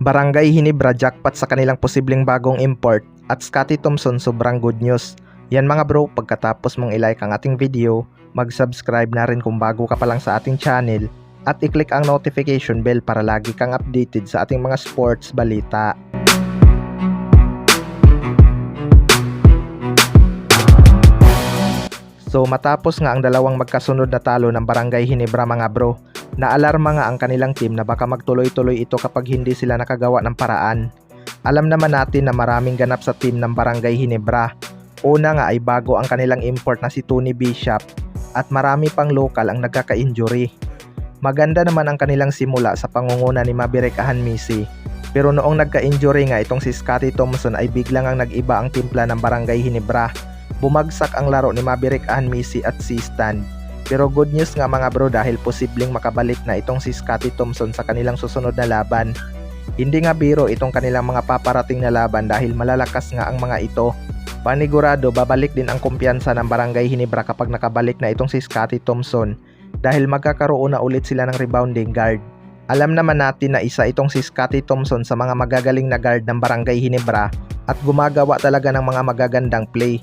Barangay Hinebra jackpot sa kanilang posibleng bagong import at Scottie Thompson sobrang good news. Yan mga bro, pagkatapos mong i-like ang ating video, mag-subscribe na rin kung bago ka pa lang sa ating channel at i-click ang notification bell para lagi kang updated sa ating mga sports balita. So matapos nga ang dalawang magkasunod na talo ng Barangay Hinebra mga bro, naalarma nga ang kanilang team na baka magtuloy-tuloy ito kapag hindi sila nakagawa ng paraan. Alam naman natin na maraming ganap sa team ng Barangay Hinebra. Una nga ay bago ang kanilang import na si Tony Bishop at marami pang local ang nagkaka-injury. Maganda naman ang kanilang simula sa pangunguna ni Maverick Ahanmisi. Pero noong nagka-injury nga itong si Scottie Thompson ay biglang ang nag-iba ang timpla ng Barangay Hinebra. Bumagsak ang laro ni Maverick Ahanmisi at si Stan. Pero good news nga mga bro dahil posibleng makabalik na itong si Scottie Thompson sa kanilang susunod na laban. Hindi nga biro itong kanilang mga paparating na laban dahil malalakas nga ang mga ito. Panigurado babalik din ang kumpiyansa ng Barangay Hinebra kapag nakabalik na itong si Scottie Thompson dahil magkakaroon na ulit sila ng rebounding guard. Alam naman natin na isa itong si Scottie Thompson sa mga magagaling na guard ng Barangay Hinebra at gumagawa talaga ng mga magagandang play.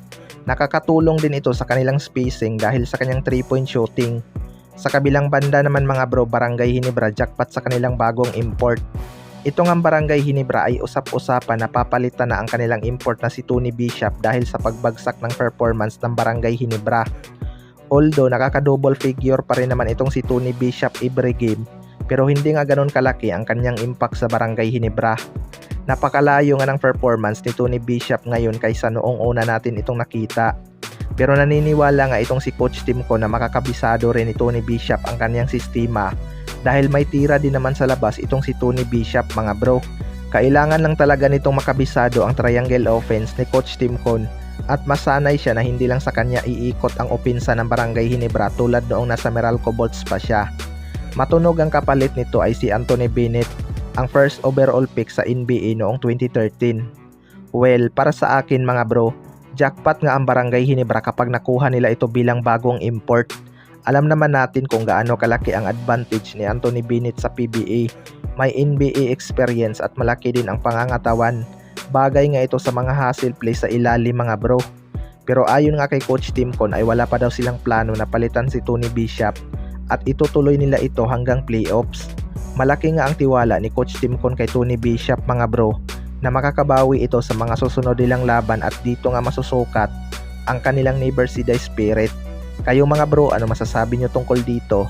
Nakakatulong din ito sa kanilang spacing dahil sa kanyang 3-point shooting. Sa kabilang banda naman mga bro, Barangay Hinebra jackpot sa kanilang bagong import. Ito nga Barangay Hinebra ay usap-usapan na papalitan na ang kanilang import na si Tony Bishop dahil sa pagbagsak ng performance ng Barangay Hinebra. Although nakaka-double figure pa rin naman itong si Tony Bishop every game, pero hindi nga ganun kalaki ang kanyang impact sa Barangay Hinebra. Napakalayo nga ng performance ni Tony Bishop ngayon kaysa noong una natin itong nakita. Pero naniniwala nga itong si Coach Tim ko na makakabisado rin ni Tony Bishop ang kanyang sistema dahil may tira din naman sa labas itong si Tony Bishop mga bro. Kailangan lang talaga nitong makabisado ang triangle offense ni Coach Tim Con at masanay siya na hindi lang sa kanya iikot ang opinsa ng Barangay Hinebra tulad noong nasa Meralco Bolts pa siya. Matunog ang kapalit nito ay si Anthony Bennett, ang first overall pick sa NBA noong 2013. Well, para sa akin mga bro, jackpot nga ang Barangay Hinebra kapag nakuha nila ito bilang bagong import. Alam naman natin kung gaano kalaki ang advantage ni Anthony Bennett sa PBA. May NBA experience at malaki din ang pangangatawan. Bagay nga ito sa mga hustle play sa ilalim mga bro. Pero ayon nga kay Coach Tim Con ay wala pa daw silang plano na palitan si Tony Bishop at itutuloy nila ito hanggang playoffs. Malaki nga ang tiwala ni Coach Tim Con kay Tony Bishop mga bro na makakabawi ito sa mga susunod nilang laban at dito nga masusukat ang kanilang Never See Die spirit. Kayo mga bro, ano masasabi nyo tungkol dito?